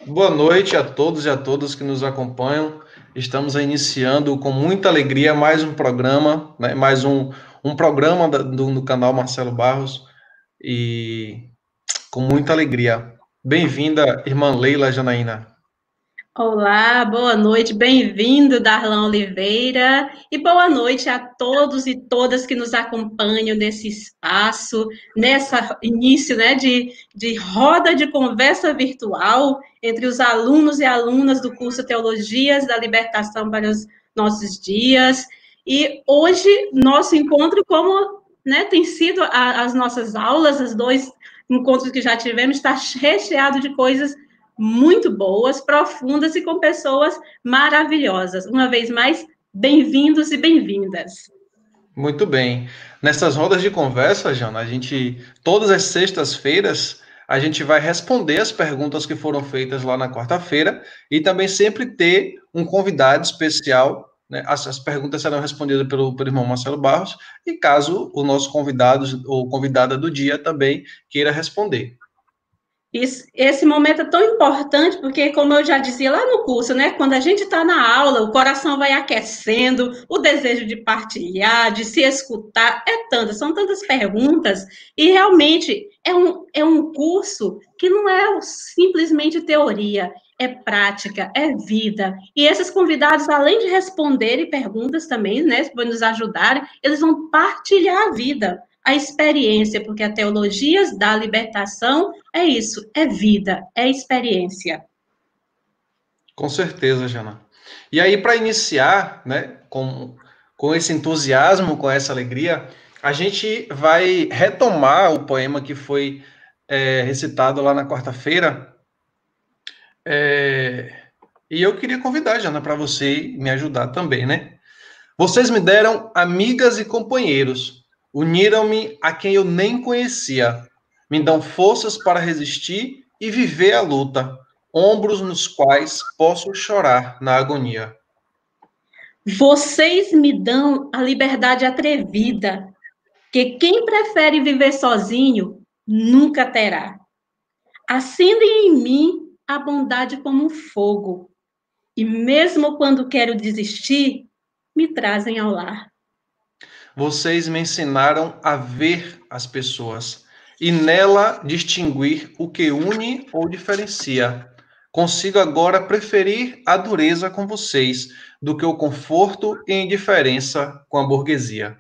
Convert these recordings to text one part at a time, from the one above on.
Boa noite a todos e a todas que nos acompanham. Estamos iniciando com muita alegria mais um programa, né? Mais um programa no canal Marcelo Barros e com muita alegria. Bem-vinda, irmã Leila Janaína. Olá, boa noite, bem-vindo, Darlan Oliveira, e boa noite a todos e todas que nos acompanham nesse espaço, nessa início, né, de roda de conversa virtual entre os alunos e alunas do curso Teologias da Libertação para os Nossos Dias. E hoje, nosso encontro, como, né, tem sido as nossas aulas, os dois encontros que já tivemos, está recheado de coisas muito boas, profundas e com pessoas maravilhosas. Uma vez mais, bem-vindos e bem-vindas. Muito bem. Nessas rodas de conversa, Jana, todas as sextas-feiras, a gente vai responder as perguntas que foram feitas lá na quarta-feira e também sempre ter um convidado especial, né? As perguntas serão respondidas pelo irmão Marcelo Barros e caso o nosso convidado ou convidada do dia também queira responder. Esse momento é tão importante porque, como eu já dizia lá no curso, né, quando a gente está na aula, o coração vai aquecendo, o desejo de partilhar, de se escutar, são tantas perguntas, e realmente é um curso que não é simplesmente teoria, é prática, é vida. E esses convidados, além de responderem perguntas também, né, para nos ajudarem, eles vão partilhar a vida, a experiência, porque a teologia da libertação é isso, é vida, é experiência. Com certeza, Jana. E aí, para iniciar, né, com esse entusiasmo, com essa alegria, a gente vai retomar o poema que foi recitado lá na quarta-feira. E eu queria convidar, Jana, para você me ajudar também, né? Vocês me deram amigas e companheiros, uniram-me a quem eu nem conhecia, me dão forças para resistir e viver a luta, ombros nos quais posso chorar na agonia. Vocês me dão a liberdade atrevida, que quem prefere viver sozinho nunca terá. Acendem em mim a bondade como um fogo, e mesmo quando quero desistir, me trazem ao lar. Vocês me ensinaram a ver as pessoas e nela distinguir o que une ou diferencia. Consigo agora preferir a dureza com vocês do que o conforto e indiferença com a burguesia.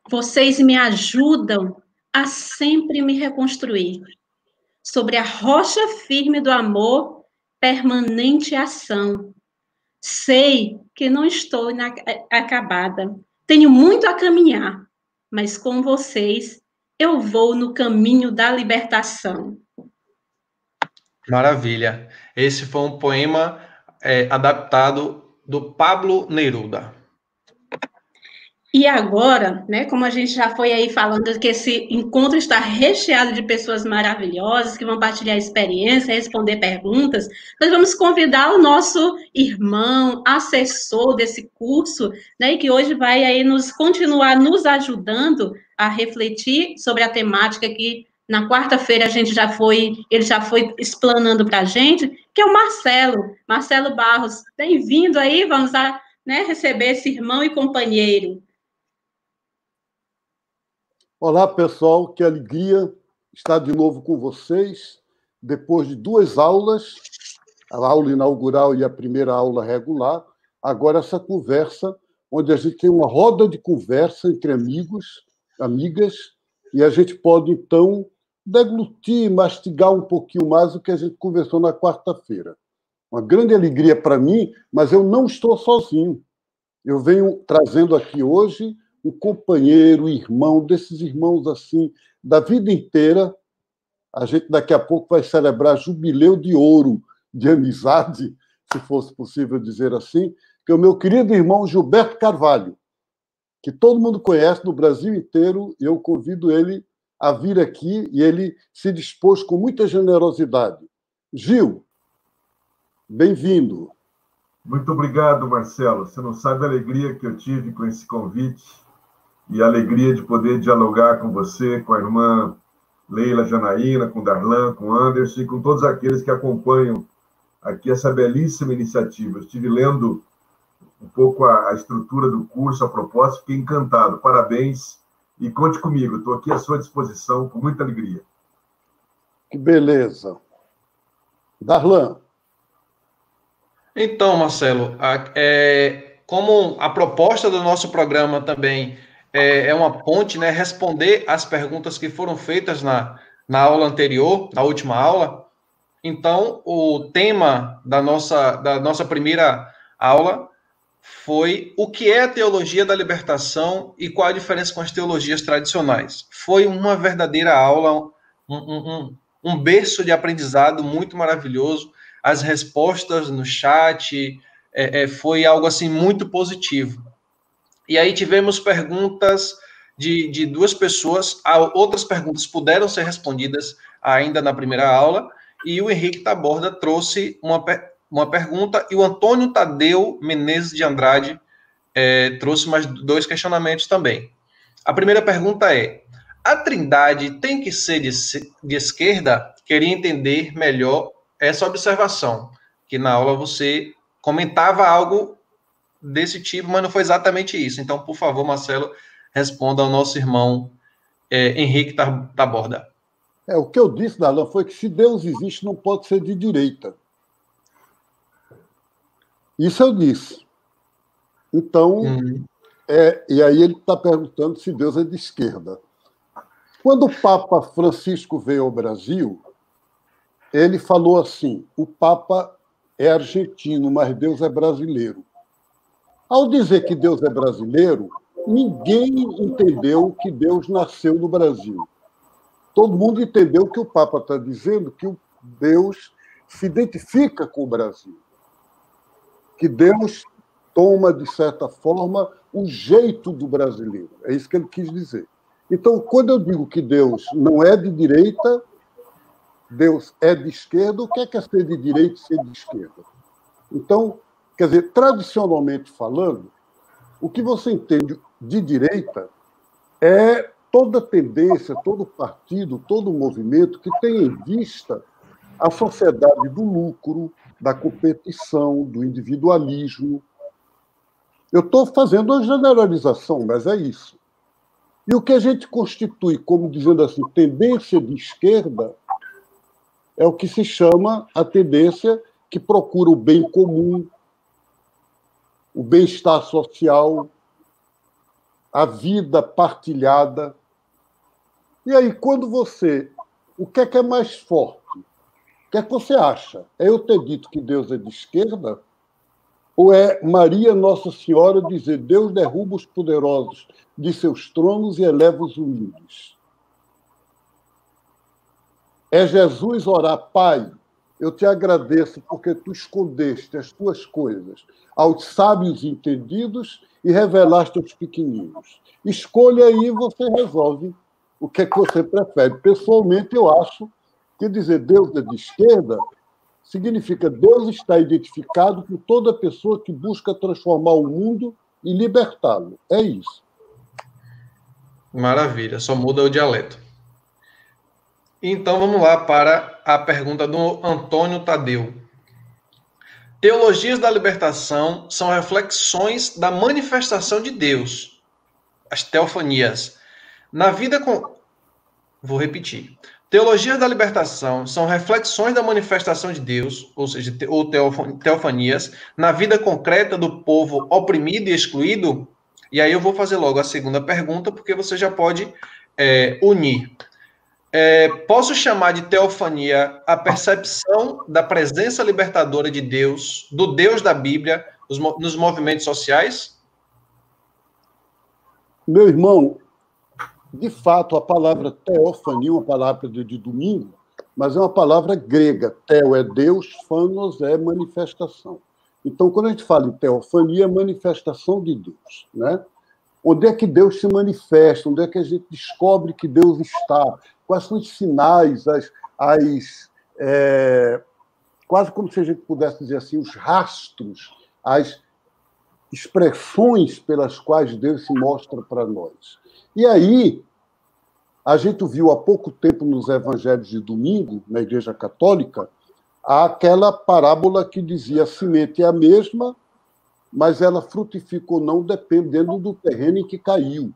Vocês me ajudam a sempre me reconstruir. Sobre a rocha firme do amor, permanente ação. Sei que não estou acabada. Tenho muito a caminhar, mas com vocês eu vou no caminho da libertação. Maravilha. Esse foi um poema adaptado do Pablo Neruda. E agora, né, como a gente já foi aí falando que esse encontro está recheado de pessoas maravilhosas que vão partilhar experiência, responder perguntas, nós vamos convidar o nosso irmão, assessor desse curso, né, e que hoje vai aí continuar nos ajudando a refletir sobre a temática que na quarta-feira ele já foi explanando para a gente, que é o Marcelo Barros. Bem-vindo aí, vamos né, receber esse irmão e companheiro. Olá, pessoal, que alegria estar de novo com vocês, depois de duas aulas, a aula inaugural e a primeira aula regular, agora essa conversa, onde a gente tem uma roda de conversa entre amigos, amigas, e a gente pode, então, deglutir, mastigar um pouquinho mais o que a gente conversou na quarta-feira. Uma grande alegria para mim, mas eu não estou sozinho. Eu venho trazendo aqui hoje um companheiro, irmão, desses irmãos assim, da vida inteira. A gente daqui a pouco vai celebrar jubileu de ouro de amizade, se fosse possível dizer assim, que é o meu querido irmão Gilberto Carvalho, que todo mundo conhece no Brasil inteiro, e eu convido ele a vir aqui, e ele se dispôs com muita generosidade. Gil, bem-vindo. Muito obrigado, Marcelo. Você não sabe a alegria que eu tive com esse convite e a alegria de poder dialogar com você, com a irmã Leila, Janaína, com Darlan, com Anderson e com todos aqueles que acompanham aqui essa belíssima iniciativa. Eu estive lendo um pouco a estrutura do curso, a proposta, fiquei encantado. Parabéns e conte comigo, estou aqui à sua disposição com muita alegria. Que beleza. Darlan. Então, Marcelo, como a proposta do nosso programa também é uma ponte, né, responder às perguntas que foram feitas na aula anterior, na última aula. Então, o tema da nossa primeira aula foi o que é a teologia da libertação e qual a diferença com as teologias tradicionais. Foi uma verdadeira aula, um berço de aprendizado muito maravilhoso. As respostas no chat foi algo assim muito positivo. E aí tivemos perguntas de duas pessoas, outras perguntas puderam ser respondidas ainda na primeira aula, e o Henrique Taborda trouxe uma pergunta, e o Antônio Tadeu Menezes de Andrade trouxe mais 2 questionamentos também. A primeira pergunta é: a Trindade tem que ser de esquerda? Queria entender melhor essa observação, que na aula você comentava algo desse tipo, mas não foi exatamente isso. Então, por favor, Marcelo, responda ao nosso irmão Henrique Taborda. O que eu disse, Darlan, foi que se Deus existe, não pode ser de direita. Isso eu disse. Então, e aí ele está perguntando se Deus é de esquerda. Quando o Papa Francisco veio ao Brasil, ele falou assim: o Papa é argentino, mas Deus é brasileiro. Ao dizer que Deus é brasileiro, ninguém entendeu que Deus nasceu no Brasil. Todo mundo entendeu que o Papa está dizendo que Deus se identifica com o Brasil. Que Deus toma, de certa forma, o jeito do brasileiro. É isso que ele quis dizer. Então, quando eu digo que Deus não é de direita, Deus é de esquerda, o que é ser de direita e ser de esquerda? Então, quer dizer, tradicionalmente falando, o que você entende de direita é toda tendência, todo partido, todo movimento que tem em vista a sociedade do lucro, da competição, do individualismo. Eu estou fazendo uma generalização, mas é isso. E o que a gente constitui como, dizendo assim, tendência de esquerda é o que se chama a tendência que procura o bem comum, o bem-estar social, a vida partilhada. E aí, quando você... O que é mais forte? O que é que você acha? É eu ter dito que Deus é de esquerda? Ou é Maria Nossa Senhora dizer: Deus derruba os poderosos de seus tronos e eleva os humildes? É Jesus orar: Pai, eu te agradeço porque tu escondeste as tuas coisas aos sábios entendidos e revelaste aos pequeninos. Escolha aí e você resolve o que é que você prefere. Pessoalmente, eu acho que dizer Deus é de esquerda significa Deus está identificado com toda pessoa que busca transformar o mundo e libertá-lo. É isso. Maravilha, só muda o dialeto. Então, vamos lá para a pergunta do Antônio Tadeu. Teologias da libertação são reflexões da manifestação de Deus, as teofanias. Na vida com... Vou repetir. Teologias da libertação são reflexões da manifestação de Deus, ou seja, teofanias, na vida concreta do povo oprimido e excluído? E aí eu vou fazer logo a segunda pergunta, porque você já pode unir. Posso chamar de teofania a percepção da presença libertadora de Deus, do Deus da Bíblia, nos movimentos sociais? Meu irmão, de fato, a palavra teofania é uma palavra de domingo, mas é uma palavra grega. Teo é Deus, fanos é manifestação. Então, quando a gente fala em teofania, é manifestação de Deus, né? Onde é que Deus se manifesta? Onde é que a gente descobre que Deus está? Quais são os sinais, quase como se a gente pudesse dizer assim, os rastros, as expressões pelas quais Deus se mostra para nós. E aí, A gente viu há pouco tempo nos evangelhos de domingo, na Igreja Católica, aquela parábola que dizia a semente é a mesma, mas ela frutifica ou não dependendo do terreno em que caiu.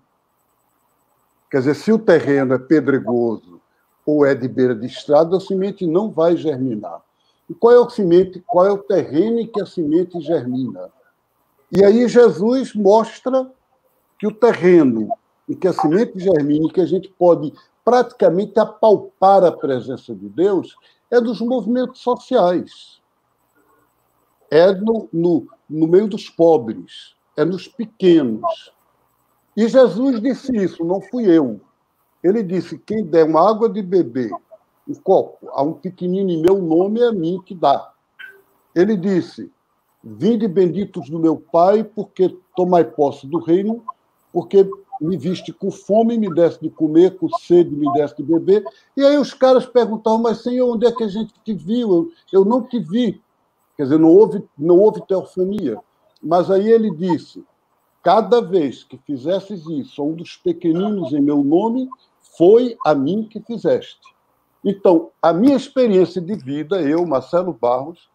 Quer dizer, se o terreno é pedregoso ou é de beira de estrada, a semente não vai germinar. E qual é a semente? Qual é o terreno em que a semente germina? E aí Jesus mostra que o terreno em que a semente germina, que a gente pode praticamente apalpar a presença de Deus, é dos movimentos sociais. É no meio dos pobres, é nos pequenos. E Jesus disse isso, não fui eu. Ele disse, quem der uma água de beber, um copo, a um pequenino em meu nome, é a mim que dá. Ele disse, vinde benditos do meu Pai, porque tomai posse do reino, porque me viste com fome, me deste de comer, com sede, me deste de beber. E aí os caras perguntavam, mas Senhor, onde é que a gente te viu? Eu não te vi. Quer dizer, não houve teofania. Mas aí ele disse, cada vez que fizesses isso a um dos pequeninos em meu nome, foi a mim que fizeste. Então, a minha experiência de vida, eu, Marcelo Barros,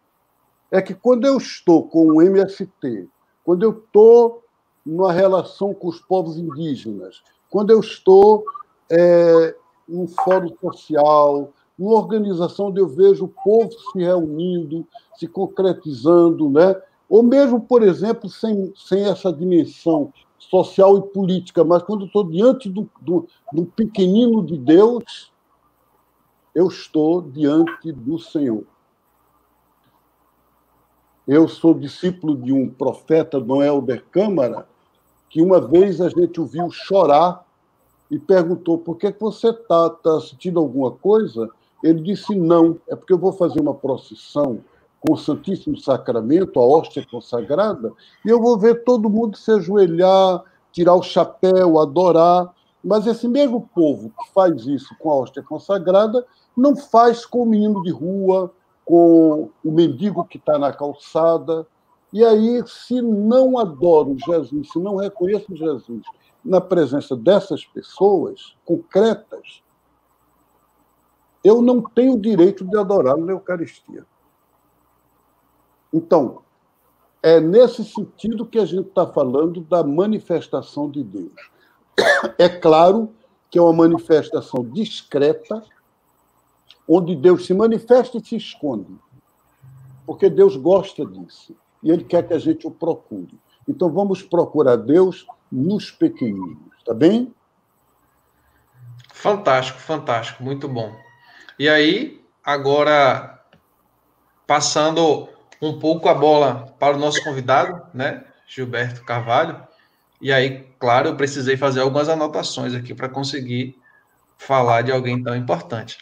é que quando eu estou com o MST, quando eu estou numa relação com os povos indígenas, quando eu estou num fórum social, numa organização onde eu vejo o povo se reunindo, se concretizando, né? Ou mesmo, por exemplo, sem essa dimensão social e política, mas quando eu estou diante do pequenino de Deus, eu estou diante do Senhor. Eu sou discípulo de um profeta, Dom Helder Câmara, que uma vez a gente o viu chorar e perguntou por que você está sentindo alguma coisa? Ele disse, não, é porque eu vou fazer uma procissão com o Santíssimo Sacramento, a hóstia consagrada, e eu vou ver todo mundo se ajoelhar, tirar o chapéu, adorar. Mas esse mesmo povo que faz isso com a hóstia consagrada não faz com o menino de rua, com o mendigo que está na calçada. E aí, se não adoro Jesus, se não reconheço Jesus na presença dessas pessoas concretas, eu não tenho o direito de adorá-lo na Eucaristia. Então, é nesse sentido que a gente está falando da manifestação de Deus. É claro que é uma manifestação discreta, onde Deus se manifesta e se esconde, porque Deus gosta disso, e Ele quer que a gente o procure. Então, vamos procurar Deus nos pequeninos, tá bem? Fantástico, fantástico, muito bom. E aí, agora, passando um pouco a bola para o nosso convidado, né, Gilberto Carvalho, e aí, claro, eu precisei fazer algumas anotações aqui para conseguir falar de alguém tão importante.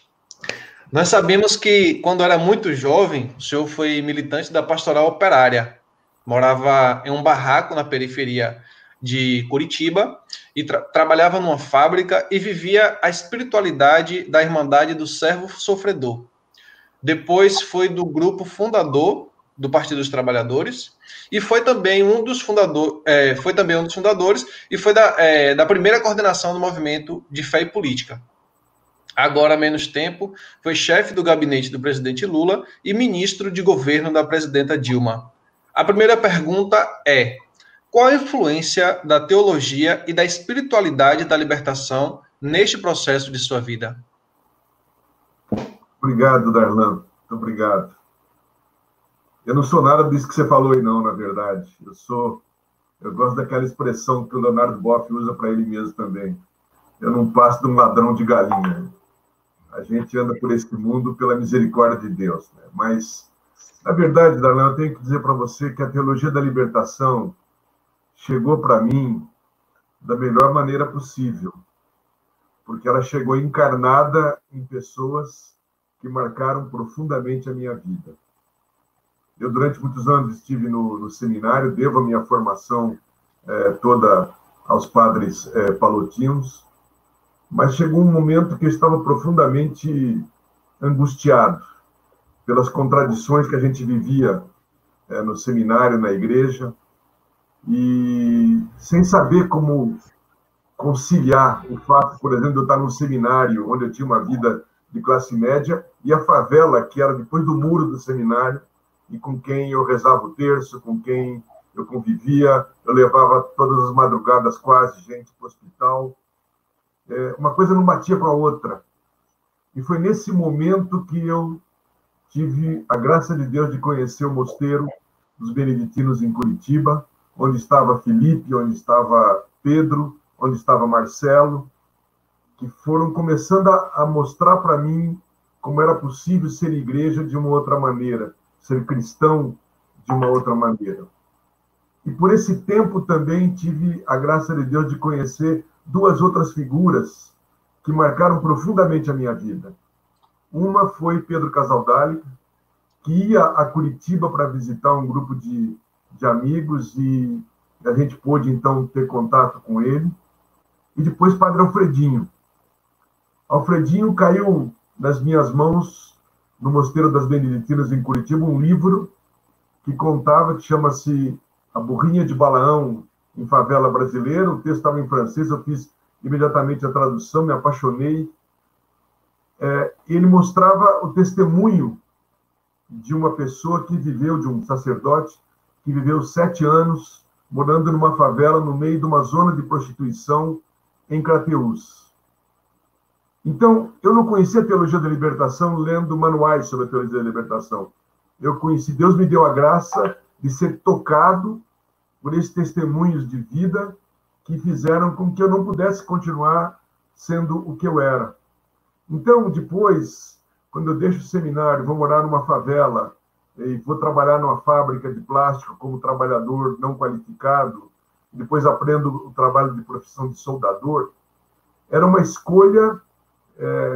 Nós sabemos que, quando era muito jovem, o senhor foi militante da Pastoral Operária, morava em um barraco na periferia de Curitiba e trabalhava numa fábrica e vivia a espiritualidade da Irmandade do Servo Sofredor. Depois foi do grupo fundador do Partido dos Trabalhadores e foi também um dos fundadores e foi da primeira coordenação do movimento de fé e política. Agora, há menos tempo, foi chefe do gabinete do presidente Lula e ministro de governo da presidenta Dilma. A primeira pergunta é: qual a influência da teologia e da espiritualidade da libertação neste processo de sua vida? Obrigado, Darlan. Muito obrigado. Eu não sou nada disso que você falou aí, não, na verdade. Eu gosto daquela expressão que o Leonardo Boff usa para ele mesmo também. Eu não passo de um ladrão de galinha. A gente anda por esse mundo pela misericórdia de Deus, né? Mas, na verdade, Darlan, eu tenho que dizer para você que a teologia da libertação chegou para mim da melhor maneira possível, porque ela chegou encarnada em pessoas que marcaram profundamente a minha vida. Eu, durante muitos anos, estive no seminário, devo a minha formação toda aos padres palotinos, mas chegou um momento que eu estava profundamente angustiado pelas contradições que a gente vivia no seminário, na igreja, e sem saber como conciliar o fato, por exemplo, de eu estar num seminário onde eu tinha uma vida de classe média e a favela, que era depois do muro do seminário, e com quem eu rezava o terço, com quem eu convivia, eu levava todas as madrugadas quase gente para o hospital. Uma coisa não batia com a outra. E foi nesse momento que eu tive a graça de Deus de conhecer o mosteiro dos Beneditinos em Curitiba, onde estava Felipe, onde estava Pedro, onde estava Marcelo, que foram começando a mostrar para mim como era possível ser igreja de uma outra maneira, ser cristão de uma outra maneira. E por esse tempo também tive a graça de Deus de conhecer duas outras figuras que marcaram profundamente a minha vida. Uma foi Pedro Casaldali, que ia a Curitiba para visitar um grupo de amigos e a gente pôde, então, ter contato com ele. E depois Padre Alfredinho. Alfredinho caiu nas minhas mãos, no Mosteiro das Beneditinas, em Curitiba, um livro que contava, que chama-se A Burrinha de Balaão em Favela Brasileira. O texto estava em francês, eu fiz imediatamente a tradução, me apaixonei. Ele mostrava o testemunho de uma pessoa que viveu, de um sacerdote, que viveu 7 anos morando numa favela no meio de uma zona de prostituição em Crateús. Então, eu não conhecia a teologia da libertação lendo manuais sobre a teologia da libertação. Eu conheci, Deus me deu a graça de ser tocado por esses testemunhos de vida que fizeram com que eu não pudesse continuar sendo o que eu era. Então, depois, quando eu deixo o seminário, vou morar numa favela e vou trabalhar numa fábrica de plástico como trabalhador não qualificado, depois aprendo o trabalho de profissão de soldador, era uma escolha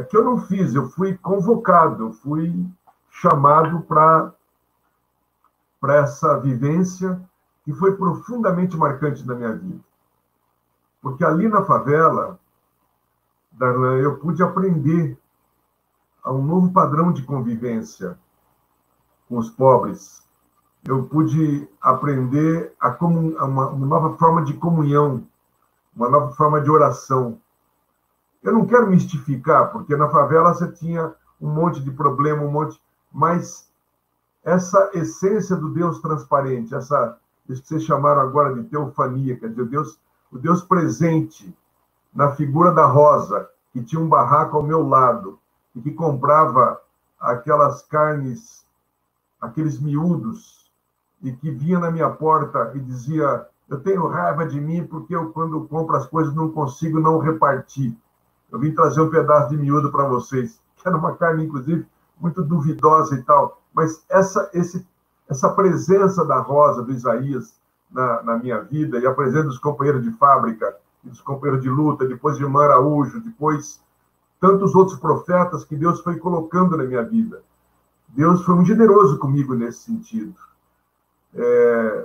que eu não fiz, eu fui convocado, eu fui chamado para essa vivência que foi profundamente marcante na minha vida. Porque ali na favela, Darlan, eu pude aprender a um novo padrão de convivência com os pobres. Eu pude aprender a uma nova forma de comunhão, uma nova forma de oração. Eu não quero mistificar, porque na favela você tinha um monte de problema, mas essa essência do Deus transparente, isso que vocês chamaram agora de teofania, quer dizer, o Deus presente na figura da Rosa, que tinha um barraco ao meu lado e que comprava aquelas carnes, aqueles miúdos, e que vinha na minha porta e dizia: eu tenho raiva de mim porque eu, quando compro as coisas, não consigo não repartir. Eu vim trazer um pedaço de miúdo para vocês, que era uma carne, inclusive, muito duvidosa e tal. Mas essa presença da Rosa, do Isaías, na minha vida, e a presença dos companheiros de fábrica, dos companheiros de luta, depois de Irmã Araújo, depois tantos outros profetas que Deus foi colocando na minha vida. Deus foi muito generoso comigo nesse sentido.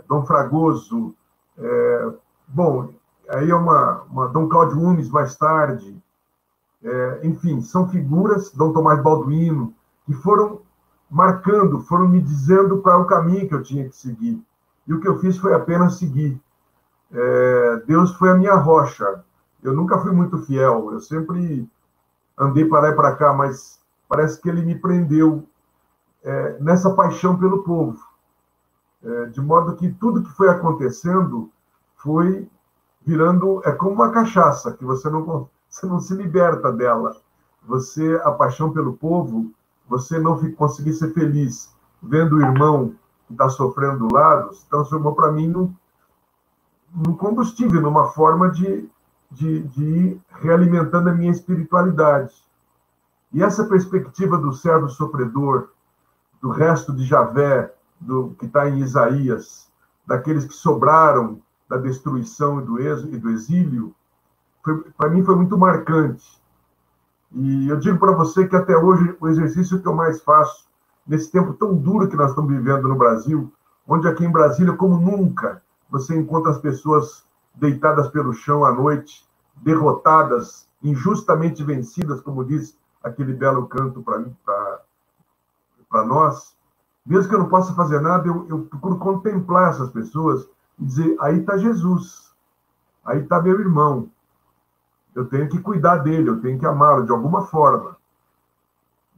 Dom Fragoso, bom, aí Dom Cláudio Umes mais tarde, enfim, são figuras, Dom Tomás Balduino, que foram marcando, foram me dizendo qual é o caminho que eu tinha que seguir. E o que eu fiz foi apenas seguir. Deus foi a minha rocha. Eu nunca fui muito fiel, eu sempre andei para lá e para cá, mas parece que ele me prendeu nessa paixão pelo povo. De modo que tudo que foi acontecendo foi virando... É como uma cachaça, que você não se liberta dela. A paixão pelo povo, você não conseguir ser feliz vendo o irmão que está sofrendo do lado, se transformou para mim num combustível, numa forma de ir realimentando a minha espiritualidade. E essa perspectiva do servo sofredor, do resto de Javé, que está em Isaías, daqueles que sobraram da destruição e do exílio, para mim foi muito marcante. E eu digo para você que até hoje o exercício que eu mais faço, nesse tempo tão duro que nós estamos vivendo no Brasil, onde aqui em Brasília, como nunca, você encontra as pessoas deitadas pelo chão à noite, derrotadas, injustamente vencidas, como diz aquele belo canto para nós. Mesmo que eu não possa fazer nada, eu procuro contemplar essas pessoas e dizer: aí está Jesus, aí está meu irmão, eu tenho que cuidar dele, eu tenho que amá-lo de alguma forma.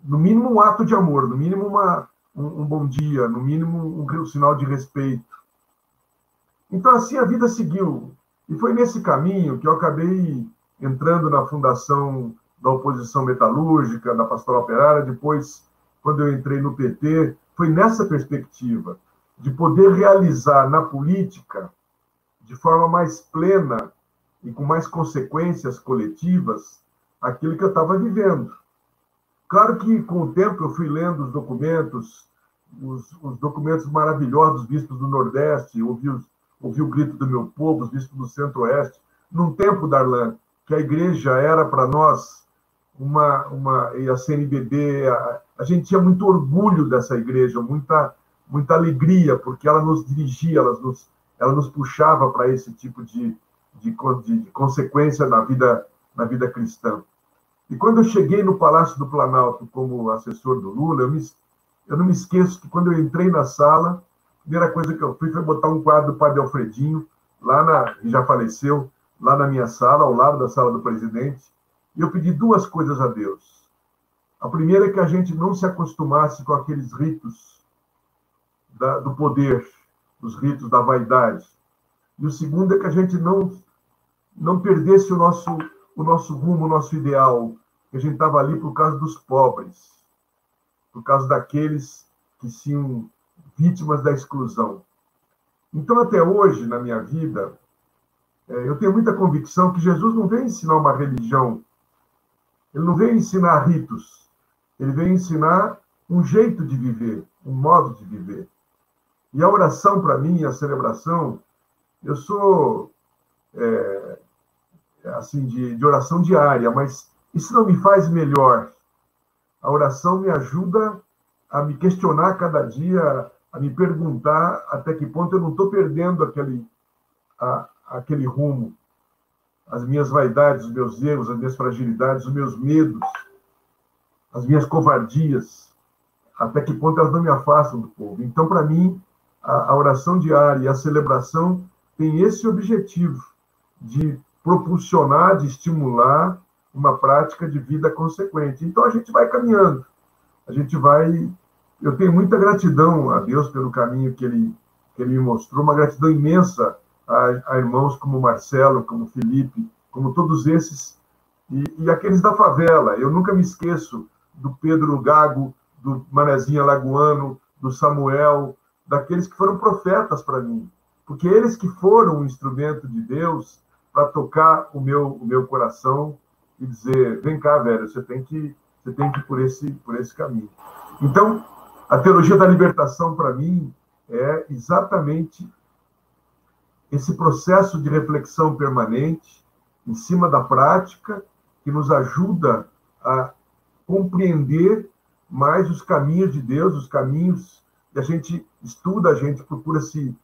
No mínimo um ato de amor, no mínimo um bom dia, no mínimo um sinal de respeito. Então, assim, a vida seguiu. E foi nesse caminho que eu acabei entrando na fundação da oposição metalúrgica, da pastoral operária. Depois, quando eu entrei no PT, foi nessa perspectiva de poder realizar na política, de forma mais plena e com mais consequências coletivas, aquilo que eu estava vivendo. Claro que, com o tempo, eu fui lendo os documentos maravilhosos dos bispos do Nordeste, ouvi o grito do meu povo, os bispos do Centro-Oeste, num tempo, Darlan, que a igreja era para nós e a CNBB, a gente tinha muito orgulho dessa igreja, muita alegria, porque ela nos dirigia, ela nos puxava para esse tipo de consequência na vida cristã. E quando eu cheguei no Palácio do Planalto como assessor do Lula, eu não me esqueço que quando eu entrei na sala, a primeira coisa que eu fiz foi botar um quadro do Padre Alfredinho, que já faleceu, lá na minha sala, ao lado da sala do presidente, e eu pedi duas coisas a Deus. A primeira é que a gente não se acostumasse com aqueles ritos do poder, os ritos da vaidade. E o segundo é que a gente não perdesse o nosso rumo, o nosso ideal, que a gente estava ali por causa dos pobres, por causa daqueles que são vítimas da exclusão. Então, até hoje, na minha vida, eu tenho muita convicção que Jesus não veio ensinar uma religião, ele não veio ensinar ritos, ele veio ensinar um jeito de viver, um modo de viver. E a oração, para mim, a celebração, eu sou assim, de oração diária, mas isso não me faz melhor. A oração me ajuda a me questionar cada dia, a me perguntar até que ponto eu não estou perdendo aquele rumo, as minhas vaidades, os meus erros, as minhas fragilidades, os meus medos, as minhas covardias, até que ponto elas não me afastam do povo. Então, para mim, a oração diária e a celebração tem esse objetivo de propulsionar, de estimular uma prática de vida consequente. Então, a gente vai caminhando, eu tenho muita gratidão a Deus pelo caminho que ele me mostrou, uma gratidão imensa a irmãos como Marcelo, como Felipe, como todos esses, e aqueles da favela. Eu nunca me esqueço do Pedro Gago, do Manezinho Alagoano, do Samuel, daqueles que foram profetas para mim, porque eles que foram um instrumento de Deus para tocar o meu coração e dizer, vem cá, velho, você tem que ir por esse caminho. Então, a teologia da libertação, para mim, é exatamente esse processo de reflexão permanente em cima da prática que nos ajuda a compreender mais os caminhos de Deus, os caminhos que a gente estuda, a gente procura se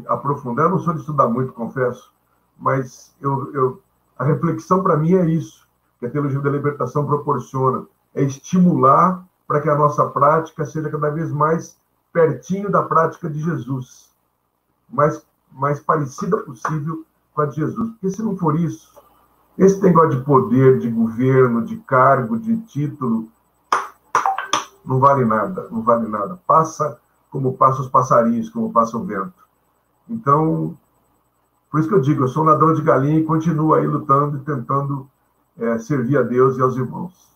aprofundar. Eu não sou de estudar muito, confesso, mas a reflexão para mim é isso que a teologia da libertação proporciona, é estimular para que a nossa prática seja cada vez mais pertinho da prática de Jesus, mais parecida possível com a de Jesus. Porque se não for isso, esse negócio de poder, de governo, de cargo, de título, não vale nada, não vale nada. Passa como passam os passarinhos, como passa o vento. Então, por isso que eu digo, eu sou um ladrão de galinha e continuo aí lutando e tentando servir a Deus e aos irmãos.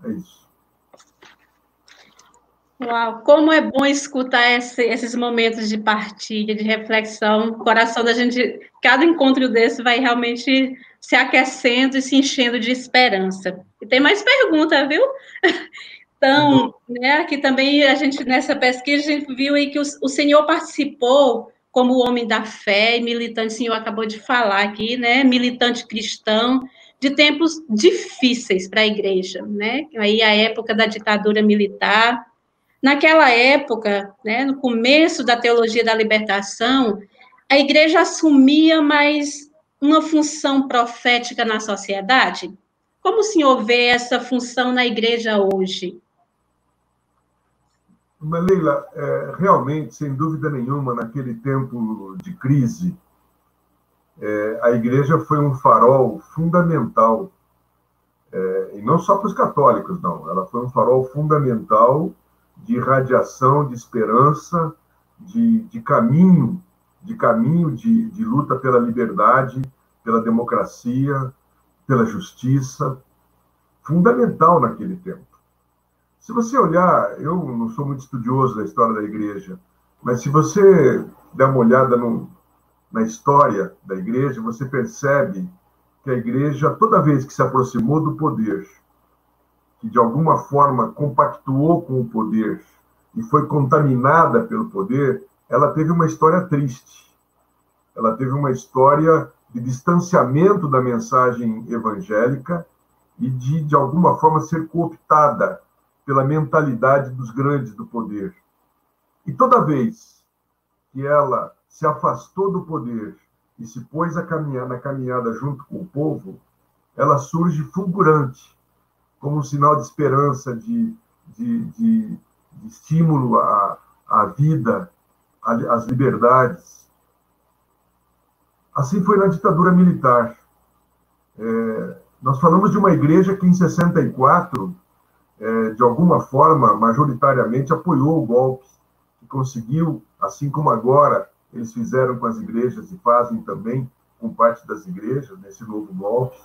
É isso. Uau, como é bom escutar esses momentos de partilha, de reflexão. O coração da gente, cada encontro desse vai realmente se aquecendo e se enchendo de esperança. E tem mais pergunta, viu? Então, aqui também nessa pesquisa, a gente viu aí que o senhor participou como homem da fé e militante, o senhor acabou de falar aqui, né? Militante cristão, de tempos difíceis para a igreja, né? Aí a época da ditadura militar. Naquela época, né, no começo da teologia da libertação, a igreja assumia mais uma função profética na sociedade? Como o senhor vê essa função na igreja hoje? Mas, Leila, realmente, sem dúvida nenhuma, naquele tempo de crise, A igreja foi um farol fundamental, e não só para os católicos, não. Ela foi um farol fundamental de irradiação, de esperança, de caminho, de luta pela liberdade, pela democracia, pela justiça, fundamental naquele tempo. Se você olhar, eu não sou muito estudioso da história da igreja, mas se você der uma olhada na história da igreja, você percebe que a igreja, toda vez que se aproximou do poder, que de alguma forma compactuou com o poder e foi contaminada pelo poder, ela teve uma história triste. Ela teve uma história de distanciamento da mensagem evangélica e de alguma forma, ser cooptada pela mentalidade dos grandes do poder. E toda vez que ela se afastou do poder e se pôs a caminhar na caminhada junto com o povo, ela surge fulgurante, como um sinal de esperança, de estímulo à vida, às liberdades. Assim foi na ditadura militar. Nós falamos de uma igreja que, em 64, de alguma forma, majoritariamente, apoiou o golpe, que conseguiu, assim como agora eles fizeram com as igrejas e fazem também com parte das igrejas, nesse novo golpe.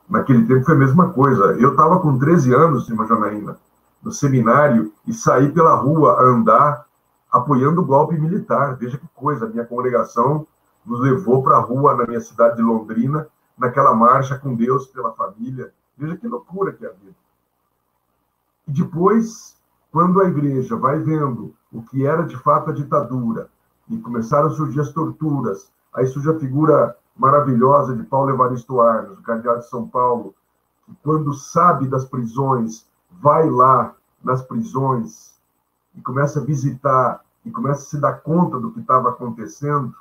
Naquele tempo foi a mesma coisa. Eu estava com 13 anos, irmã Janaína, no seminário, e saí pela rua a andar, apoiando o golpe militar. Veja que coisa, a minha congregação nos levou para a rua, na minha cidade de Londrina, naquela marcha com Deus pela família. Veja que loucura que é a vida. E depois, quando a igreja vai vendo o que era de fato a ditadura, e começaram a surgir as torturas, aí surge a figura maravilhosa de Paulo Evaristo Arnos, o cardeal de São Paulo, que quando sabe das prisões, vai lá nas prisões e começa a visitar, e começa a se dar conta do que estava acontecendo,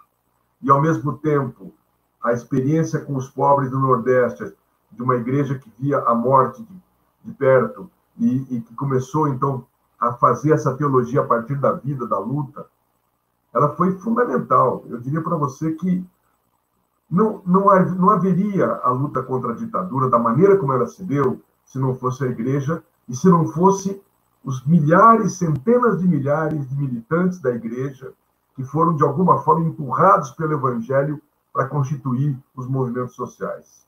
e ao mesmo tempo a experiência com os pobres do Nordeste, de uma igreja que via a morte de perto, e que começou, então, a fazer essa teologia a partir da vida, da luta, ela foi fundamental. Eu diria para você que não haveria a luta contra a ditadura da maneira como ela se deu se não fosse a igreja e se não fosse os milhares, centenas de milhares de militantes da igreja que foram, de alguma forma, empurrados pelo evangelho para constituir os movimentos sociais.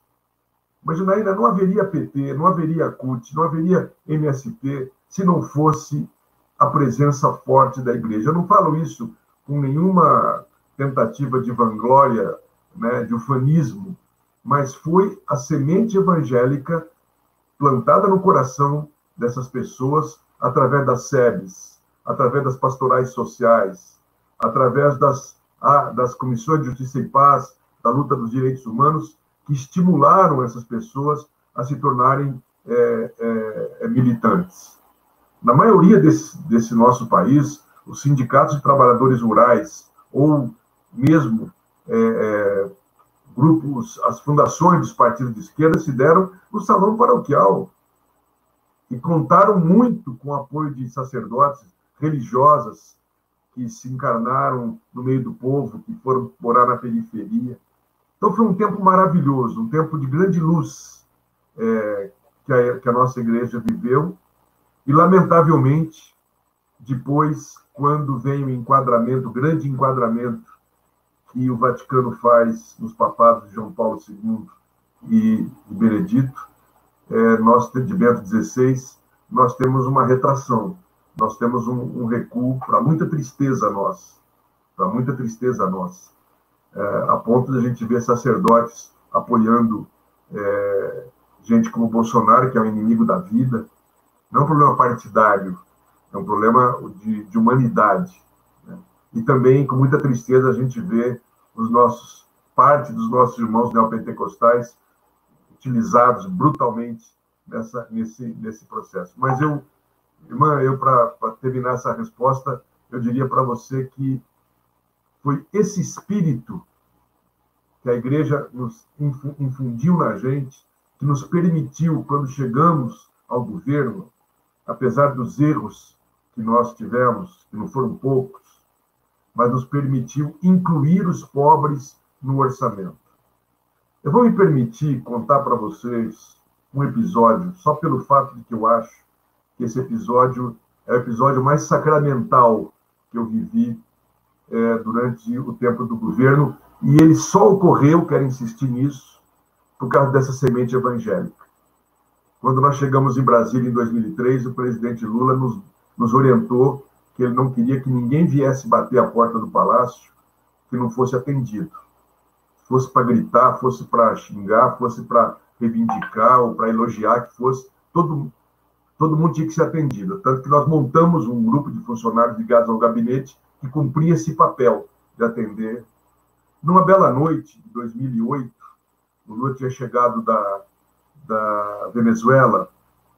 Mas, Janaína, não haveria PT, não haveria CUT, não haveria MST se não fosse a presença forte da igreja. Eu não falo isso com nenhuma tentativa de vanglória, né, de ufanismo, mas foi a semente evangélica plantada no coração dessas pessoas através das SEBs, através das pastorais sociais, através das comissões de justiça e paz, da luta dos direitos humanos, que estimularam essas pessoas a se tornarem militantes. Na maioria desse nosso país, os sindicatos de trabalhadores rurais, ou mesmo grupos, as fundações dos partidos de esquerda se deram no salão paroquial e contaram muito com o apoio de sacerdotes, religiosas, que se encarnaram no meio do povo, que foram morar na periferia. Então foi um tempo maravilhoso, um tempo de grande luz que a nossa igreja viveu, e lamentavelmente, depois, quando vem o enquadramento, o grande enquadramento que o Vaticano faz nos papados de João Paulo II e Benedito, de Bento XVI, nós temos uma retração, nós temos um recuo para muita tristeza nossa, a ponto de a gente ver sacerdotes apoiando gente como Bolsonaro, que é um inimigo da vida. Não é um problema partidário, é um problema de humanidade, né? E também, com muita tristeza, a gente vê parte dos nossos irmãos neopentecostais utilizados brutalmente nesse processo. Mas irmã, para terminar essa resposta, eu diria para você que foi esse espírito que a igreja nos infundiu na gente, que nos permitiu, quando chegamos ao governo, apesar dos erros que nós tivemos, que não foram poucos, mas nos permitiu incluir os pobres no orçamento. Eu vou me permitir contar para vocês um episódio, só pelo fato de que eu acho que esse episódio é o episódio mais sacramental que eu vivi durante o tempo do governo, e ele só ocorreu, quero insistir nisso, por causa dessa semente evangélica. Quando nós chegamos em Brasília em 2003, o presidente Lula nos orientou que ele não queria que ninguém viesse bater a porta do palácio que não fosse atendido. Fosse para gritar, fosse para xingar, fosse para reivindicar ou para elogiar, que fosse, todo mundo tinha que ser atendido. Tanto que nós montamos um grupo de funcionários ligados ao gabinete que cumpria esse papel de atender. Numa bela noite de 2008, o Lula tinha chegado da Venezuela,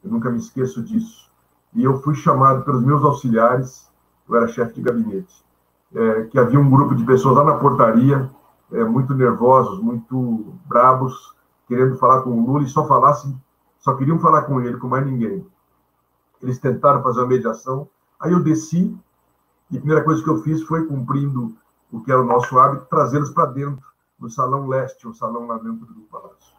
eu nunca me esqueço disso, e eu fui chamado pelos meus auxiliares, eu era chefe de gabinete, que havia um grupo de pessoas lá na portaria, muito nervosos, muito bravos, querendo falar com o Lula, e só queriam falar com ele, com mais ninguém. Eles tentaram fazer uma mediação, aí eu desci, e a primeira coisa que eu fiz foi, cumprindo o que era o nosso hábito, trazê-los para dentro, no Salão Leste, o salão lá dentro do Palácio.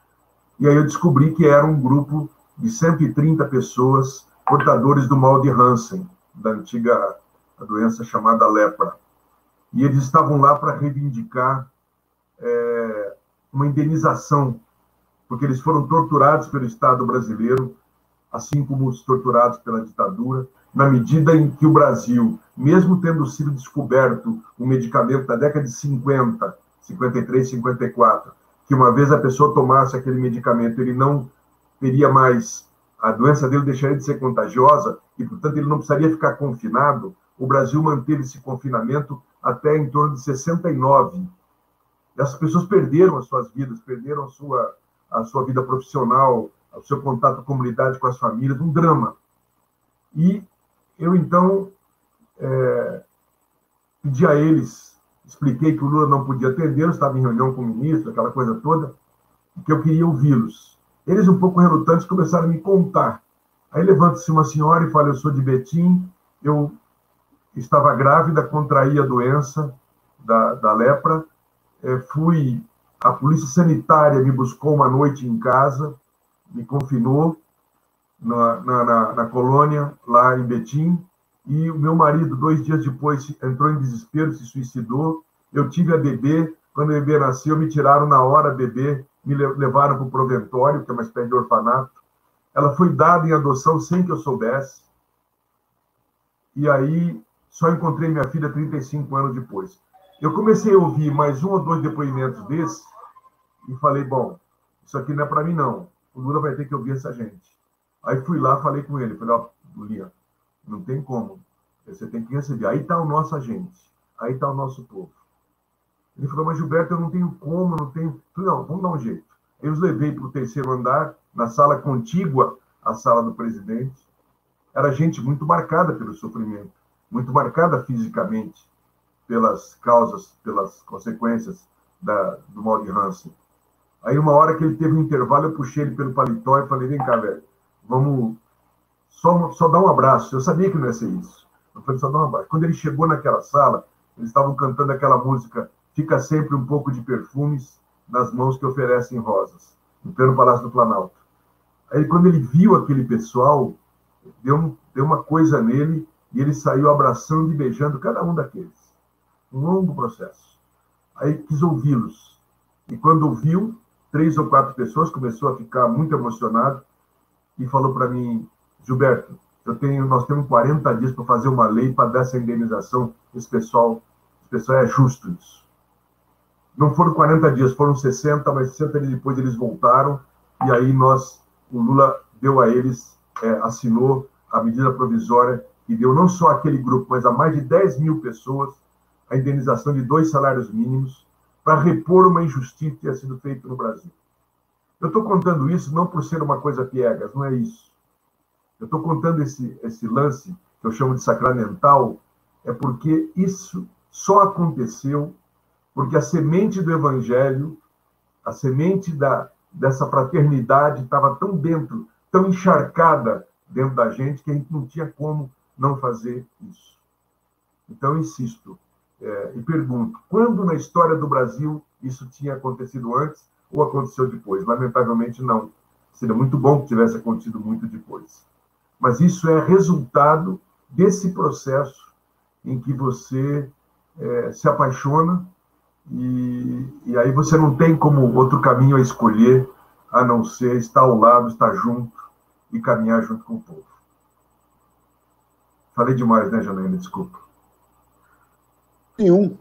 E aí eu descobri que era um grupo de 130 pessoas portadores do mal de Hansen, da antiga doença chamada lepra. E eles estavam lá para reivindicar uma indenização, porque eles foram torturados pelo Estado brasileiro, assim como os torturados pela ditadura, na medida em que o Brasil, mesmo tendo sido descoberto um medicamento da década de 50, 53, 54, que uma vez a pessoa tomasse aquele medicamento, ele não teria mais, a doença dele deixaria de ser contagiosa e, portanto, ele não precisaria ficar confinado, o Brasil manteve esse confinamento até em torno de 69. Essas pessoas perderam as suas vidas, perderam a sua vida profissional, o seu contato com a comunidade, com as famílias, um drama. E eu, então, pedi a eles, expliquei que o Lula não podia atendê-los, estava em reunião com o ministro, aquela coisa toda, e que eu queria ouvi-los. Eles, um pouco relutantes, começaram a me contar. Aí levanta-se uma senhora e fala, eu sou de Betim, eu estava grávida, contraí a doença da lepra, a polícia sanitária me buscou uma noite em casa, me confinou na colônia, lá em Betim, e o meu marido, 2 dias depois, entrou em desespero, se suicidou. Eu tive a bebê, quando a bebê nasceu, me tiraram na hora a bebê, me levaram para o Proventório, que é uma espécie de orfanato. Ela foi dada em adoção sem que eu soubesse. E aí, só encontrei minha filha 35 anos depois. Eu comecei a ouvir mais 1 ou 2 depoimentos desses e falei, bom, isso aqui não é para mim, não. O Lula vai ter que ouvir essa gente. Aí fui lá, falei com ele, falei, Lulinha, não tem como, você tem que receber. Aí está o nosso agente, aí está o nosso povo. Ele falou, mas Gilberto, eu não tenho como, não tenho... Falei, não, vamos dar um jeito. Eu os levei para o 3º andar, na sala contígua à sala do presidente. Era gente muito marcada pelo sofrimento, muito marcada fisicamente pelas causas, pelas consequências do mal de Hansen. Aí, uma hora que ele teve um intervalo, eu puxei ele pelo paletó e falei, vem cá, velho, vamos só dar um abraço. Eu sabia que não ia ser isso. Eu falei, só dar um abraço. Quando ele chegou naquela sala, eles estavam cantando aquela música, fica sempre um pouco de perfumes nas mãos que oferecem rosas, no pleno Palácio do Planalto. Aí, quando ele viu aquele pessoal, deu uma coisa nele, e ele saiu abraçando e beijando cada um daqueles. Um longo processo. Aí quis ouvi-los. E quando ouviu, 3 ou 4 pessoas, começou a ficar muito emocionado e falou para mim, Gilberto, nós temos 40 dias para fazer uma lei para dar essa indenização. Esse pessoal é justo isso. Não foram 40 dias, foram 60, mas 60 dias depois eles voltaram e aí o Lula deu a eles, assinou a medida provisória que deu não só àquele grupo, mas a mais de 10 mil pessoas a indenização de 2 salários mínimos para repor uma injustiça que tinha sido feita no Brasil. Eu estou contando isso não por ser uma coisa piegas, não é isso. Eu estou contando esse lance, que eu chamo de sacramental, porque isso só aconteceu porque a semente do Evangelho, a semente dessa fraternidade estava tão dentro, tão encharcada dentro da gente, que a gente não tinha como não fazer isso. Então, insisto, e pergunto, quando na história do Brasil isso tinha acontecido antes, ou aconteceu depois? Lamentavelmente, não. Seria muito bom que tivesse acontecido muito depois. Mas isso é resultado desse processo em que você se apaixona e aí você não tem como outro caminho a escolher a não ser estar ao lado, estar junto e caminhar junto com o povo. Falei demais, né, Janaína? Desculpa. Nenhum.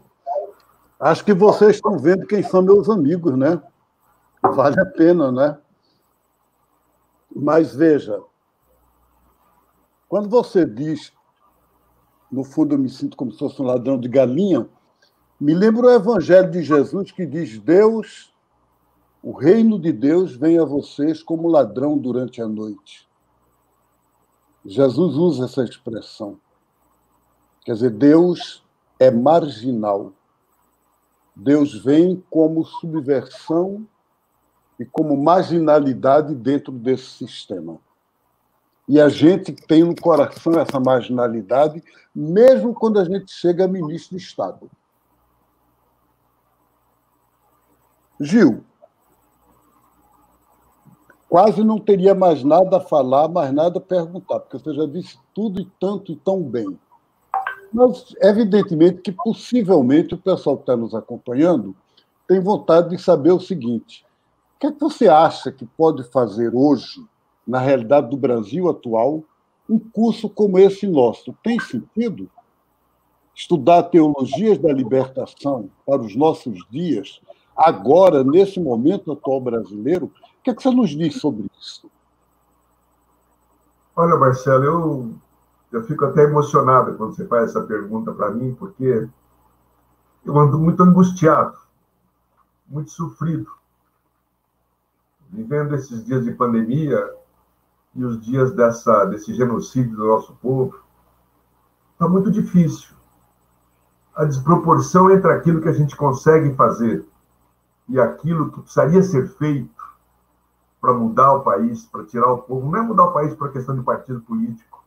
Acho que vocês estão vendo quem são meus amigos, né? Vale a pena, né? Mas veja, quando você diz, no fundo eu me sinto como se fosse um ladrão de galinha, me lembra o Evangelho de Jesus que diz: Deus, o reino de Deus vem a vocês como ladrão durante a noite. Jesus usa essa expressão. Quer dizer, Deus é marginal. Deus vem como subversão e como marginalidade dentro desse sistema. E a gente tem no coração essa marginalidade, mesmo quando a gente chega a ministro de Estado. Gil, quase não teria mais nada a falar, mais nada a perguntar, porque você já disse tudo e tanto e tão bem. Mas, evidentemente, que possivelmente o pessoal que está nos acompanhando tem vontade de saber o seguinte: o que é que você acha que pode fazer hoje, na realidade do Brasil atual, um curso como esse nosso? Tem sentido estudar teologias da libertação para os nossos dias, agora, nesse momento atual brasileiro? O que é que você nos diz sobre isso? Olha, Marcelo, eu fico até emocionado quando você faz essa pergunta para mim, porque eu ando muito angustiado, muito sofrido, vivendo esses dias de pandemia e os dias desse genocídio do nosso povo. Está muito difícil. A desproporção entre aquilo que a gente consegue fazer e aquilo que precisaria ser feito para mudar o país, para tirar o povo, não é mudar o país por questão de partido político,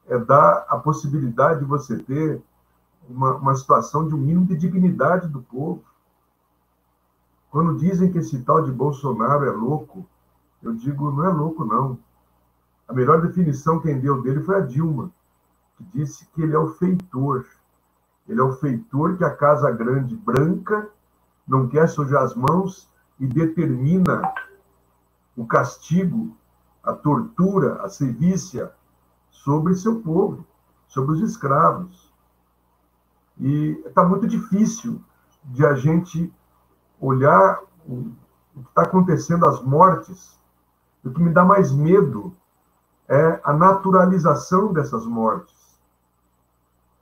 é dar a possibilidade de você ter uma situação de um mínimo de dignidade do povo. Quando dizem que esse tal de Bolsonaro é louco, eu digo, não é louco, não. A melhor definição quem deu dele foi a Dilma, que disse que ele é o feitor. Ele é o feitor que a Casa Grande branca não quer sujar as mãos e determina o castigo, a tortura, a sevícia sobre seu povo, sobre os escravos. E está muito difícil de a gente olhar o que está acontecendo, as mortes. O que me dá mais medo é a naturalização dessas mortes.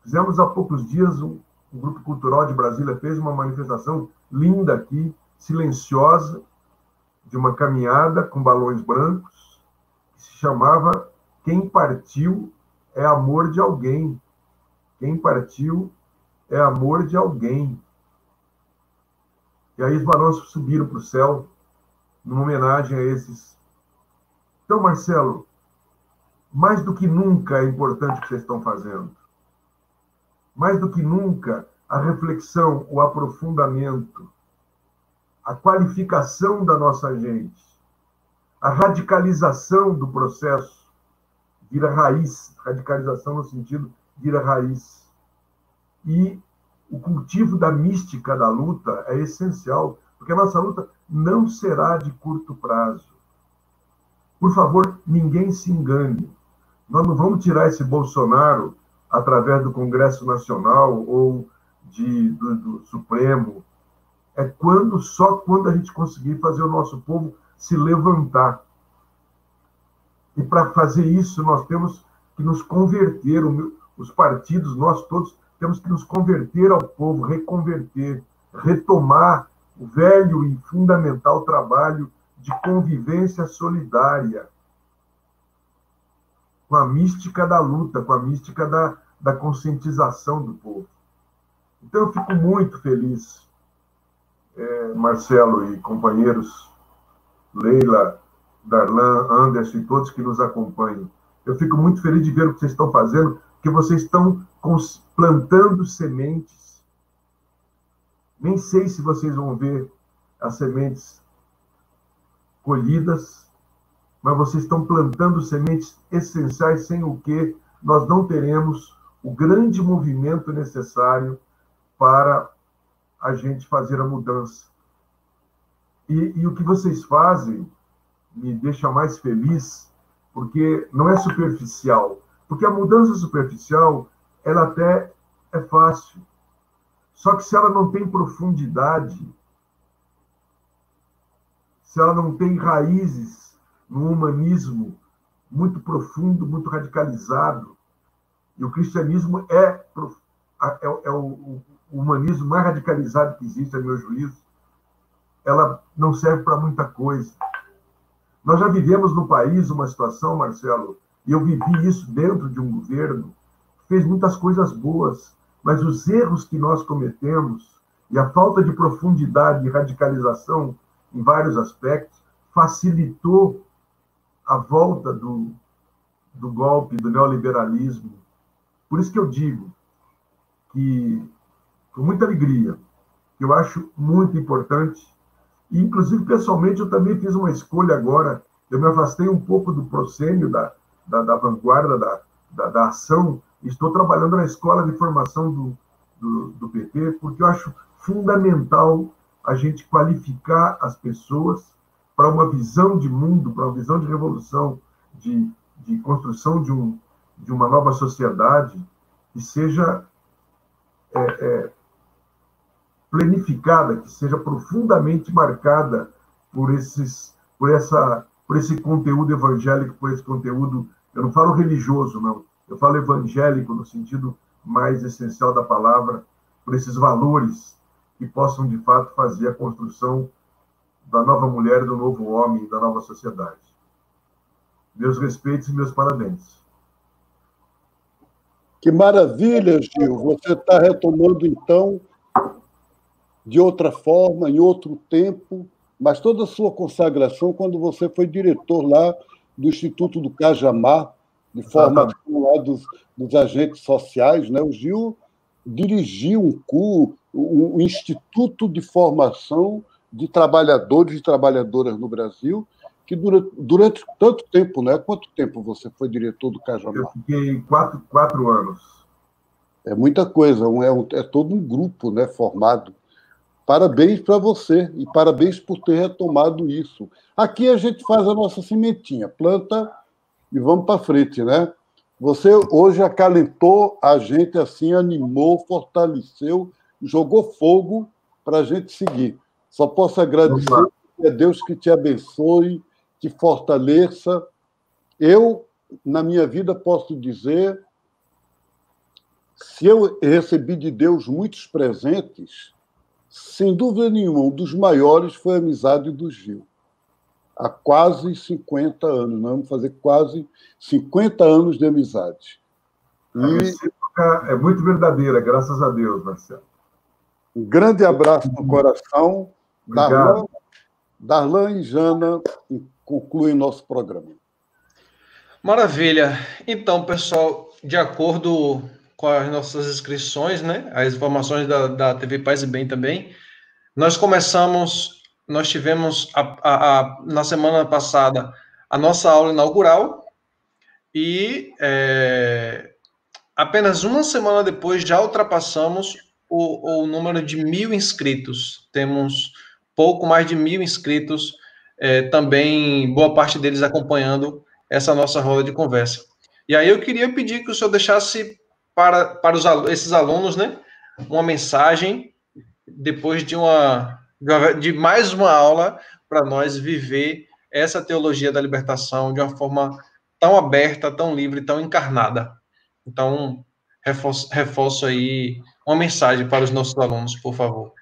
Fizemos há poucos dias, um grupo cultural de Brasília fez uma manifestação linda aqui, silenciosa, de uma caminhada com balões brancos, que se chamava Quem Partiu é Amor de Alguém. Quem partiu é amor de alguém. E aí os balões subiram para o céu, numa homenagem a esses. Então, Marcelo, mais do que nunca é importante o que vocês estão fazendo. Mais do que nunca, a reflexão, o aprofundamento, a qualificação da nossa gente, a radicalização do processo vira raiz, radicalização no sentido vira raiz. E o cultivo da mística da luta é essencial, porque a nossa luta não será de curto prazo. Por favor, ninguém se engane. Nós não vamos tirar esse Bolsonaro através do Congresso Nacional ou do Supremo. É só quando a gente conseguir fazer o nosso povo se levantar. E para fazer isso, nós temos que nos converter, os partidos, nós todos, temos que nos converter ao povo, reconverter, retomar o velho e fundamental trabalho de convivência solidária, com a mística da luta, com a mística da conscientização do povo. Então, eu fico muito feliz, Marcelo e companheiros, Leila, Darlan, Anderson e todos que nos acompanham. Eu fico muito feliz de ver o que vocês estão fazendo, porque vocês estão plantando sementes. Nem sei se vocês vão ver as sementes colhidas, mas vocês estão plantando sementes essenciais sem o que nós não teremos o grande movimento necessário para a gente fazer a mudança. E o que vocês fazem me deixa mais feliz, porque não é superficial. Porque a mudança superficial, ela até é fácil. Só que se ela não tem profundidade, se ela não tem raízes no humanismo muito profundo, muito radicalizado, e o cristianismo é o humanismo mais radicalizado que existe, a meu juízo, ela não serve para muita coisa. Nós já vivemos no país uma situação, Marcelo, e eu vivi isso dentro de um governo que fez muitas coisas boas, mas os erros que nós cometemos e a falta de profundidade e radicalização em vários aspectos facilitou a volta do golpe, do neoliberalismo. Por isso que eu digo que, com muita alegria, que eu acho muito importante, e, inclusive, pessoalmente, eu também fiz uma escolha agora, eu me afastei um pouco do proscênio, da vanguarda, da ação, e estou trabalhando na escola de formação do PT, porque eu acho fundamental a gente qualificar as pessoas para uma visão de mundo, para uma visão de revolução, de construção de uma nova sociedade que seja planificada, que seja profundamente marcada por esse conteúdo evangélico, por esse conteúdo, eu não falo religioso, não, eu falo evangélico no sentido mais essencial da palavra, por esses valores que possam, de fato, fazer a construção da nova mulher, do novo homem, da nova sociedade. Meus respeitos e meus parabéns. Que maravilha, Gil. Você está retomando, então, de outra forma, em outro tempo, mas toda a sua consagração quando você foi diretor lá do Instituto do Cajamar, de formação lá dos agentes sociais, né? O Gil dirigiu um instituto de formação de trabalhadores e trabalhadoras no Brasil, que durante tanto tempo, né? Quanto tempo você foi diretor do Cajamar? Eu fiquei 4 anos. É muita coisa, é todo um grupo, né, formado. Parabéns para você e parabéns por ter retomado isso. Aqui a gente faz a nossa sementinha, planta e vamos para frente, né? Você hoje acalentou a gente, assim, animou, fortaleceu, jogou fogo para a gente seguir. Só posso agradecer, é Deus que te abençoe, te fortaleça. Eu, na minha vida, posso dizer, se eu recebi de Deus muitos presentes, sem dúvida nenhuma, um dos maiores foi a amizade do Gil. Há quase 50 anos, nós vamos fazer quase 50 anos de amizade. A recíproca é muito verdadeira, graças a Deus, Marcelo. Um grande abraço no coração. Obrigado. Darlan e Jana concluem nosso programa. Maravilha. Então, pessoal, de acordo com as nossas inscrições, né, as informações da TV Paz e Bem também, nós tivemos na semana passada a nossa aula inaugural e apenas uma semana depois já ultrapassamos o número de 1.000 inscritos. Temos pouco mais de 1.000 inscritos, também boa parte deles acompanhando essa nossa roda de conversa. E aí eu queria pedir que o senhor deixasse para esses alunos, né, uma mensagem depois de mais uma aula para nós viver essa teologia da libertação de uma forma tão aberta, tão livre, tão encarnada. Então, reforço aí uma mensagem para os nossos alunos, por favor.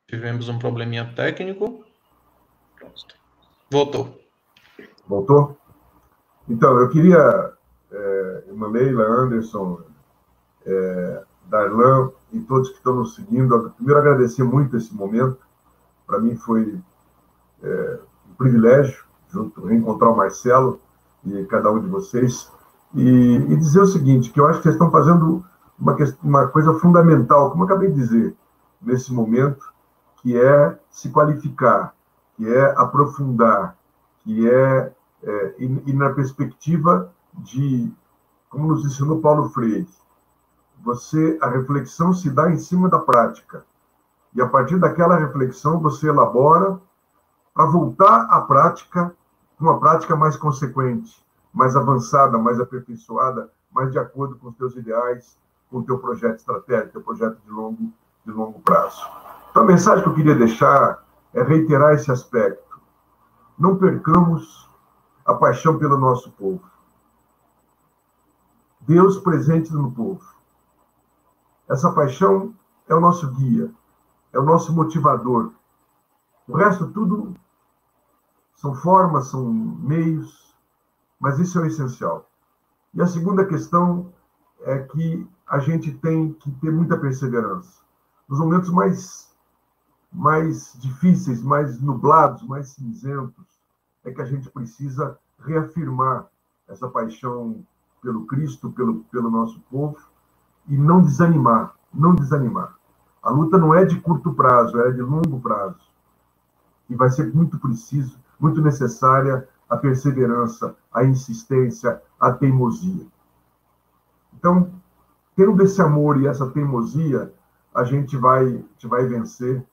Tivemos um probleminha técnico. Voltou. Voltou? Então, eu queria, Maneila, Anderson, Darlan e todos que estão nos seguindo, primeiro agradecer muito esse momento. Para mim foi um privilégio reencontrar o Marcelo e cada um de vocês e dizer o seguinte, que eu acho que vocês estão fazendo uma coisa fundamental, como eu acabei de dizer, nesse momento, que é se qualificar, que é aprofundar, que é ir na perspectiva de, como nos ensinou Paulo Freire, a reflexão se dá em cima da prática. E a partir daquela reflexão você elabora para voltar à prática, uma prática mais consequente, mais avançada, mais aperfeiçoada, mais de acordo com os teus ideais, com o teu projeto estratégico, teu projeto de longo prazo. Então, a mensagem que eu queria deixar é reiterar esse aspecto. Não percamos a paixão pelo nosso povo. Deus presente no povo. Essa paixão é o nosso guia, é o nosso motivador. O resto tudo são formas, são meios, mas isso é o essencial. E a segunda questão é que a gente tem que ter muita perseverança. Nos momentos mais difíceis, mais nublados, mais cinzentos, é que a gente precisa reafirmar essa paixão pelo Cristo, pelo nosso povo, e não desanimar, não desanimar. A luta não é de curto prazo, é de longo prazo. E vai ser muito preciso, muito necessária a perseverança, a insistência, a teimosia. Então, tendo esse amor e essa teimosia, a gente vai vencer.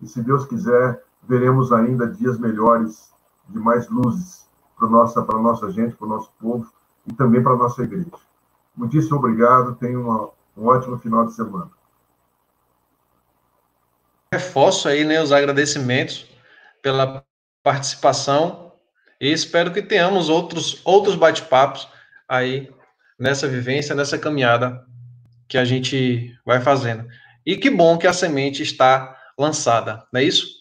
E, se Deus quiser, veremos ainda dias melhores, de mais luzes para a nossa gente, para o nosso povo e também para a nossa igreja. Muitíssimo obrigado. Tenha um ótimo final de semana. Reforço aí, né, os agradecimentos pela participação e espero que tenhamos outros bate-papos aí nessa vivência, nessa caminhada que a gente vai fazendo. E que bom que a semente está lançada, não é isso?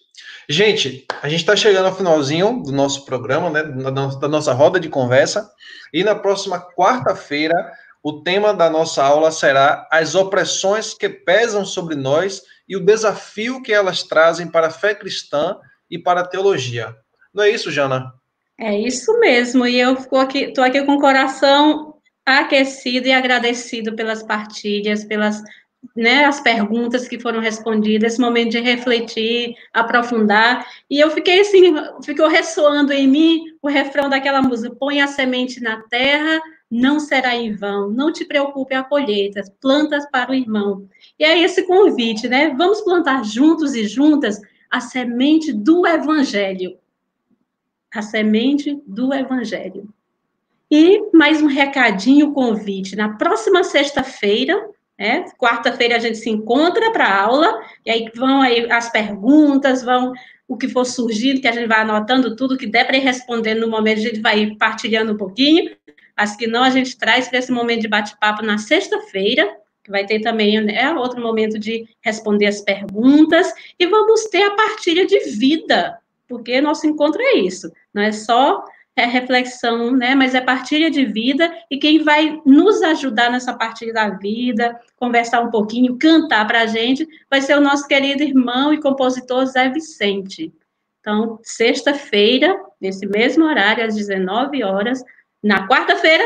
Gente, a gente está chegando ao finalzinho do nosso programa, né, da nossa roda de conversa, e na próxima quarta-feira o tema da nossa aula será as opressões que pesam sobre nós e o desafio que elas trazem para a fé cristã e para a teologia. Não é isso, Jana? É isso mesmo, e eu estou aqui com o coração aquecido e agradecido pelas partilhas, pelas, né, as perguntas que foram respondidas, esse momento de refletir, aprofundar, e eu fiquei assim, ficou ressoando em mim o refrão daquela música, põe a semente na terra, não será em vão, não te preocupe a colheita, plantas para o irmão. E é esse convite, né, vamos plantar juntos e juntas a semente do Evangelho, a semente do Evangelho. E mais um recadinho, convite. Na próxima sexta-feira, quarta-feira a gente se encontra para a aula, e aí vão aí as perguntas, o que for surgindo, que a gente vai anotando tudo que der para ir respondendo no momento, a gente vai ir partilhando um pouquinho, as que não a gente traz para esse momento de bate-papo na sexta-feira, que vai ter também, né, outro momento de responder as perguntas, e vamos ter a partilha de vida, porque nosso encontro é isso, não é só reflexão, né, mas é partilha de vida, e quem vai nos ajudar nessa partilha da vida, conversar um pouquinho, cantar para a gente, vai ser o nosso querido irmão e compositor Zé Vicente. Então, sexta-feira, nesse mesmo horário, às 19 horas, na quarta-feira,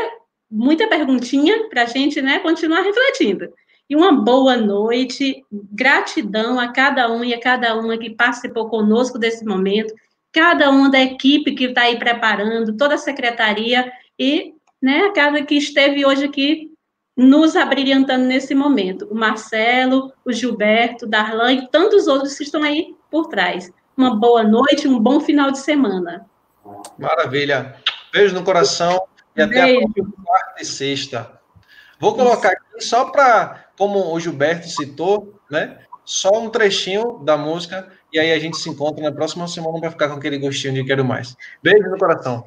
muita perguntinha para a gente, né, continuar refletindo. E uma boa noite, gratidão a cada um e a cada uma que participou conosco desse momento, cada uma da equipe que está aí preparando, toda a secretaria e, né, cada que esteve hoje aqui nos abrilhantando nesse momento. O Marcelo, o Gilberto, o Darlan e tantos outros que estão aí por trás. Uma boa noite, um bom final de semana. Maravilha. Beijo no coração e até a próxima quarta e sexta. Vou colocar aqui só para, como o Gilberto citou, né? Só um trechinho da música e aí a gente se encontra na próxima semana para ficar com aquele gostinho de quero mais. Beijo no coração.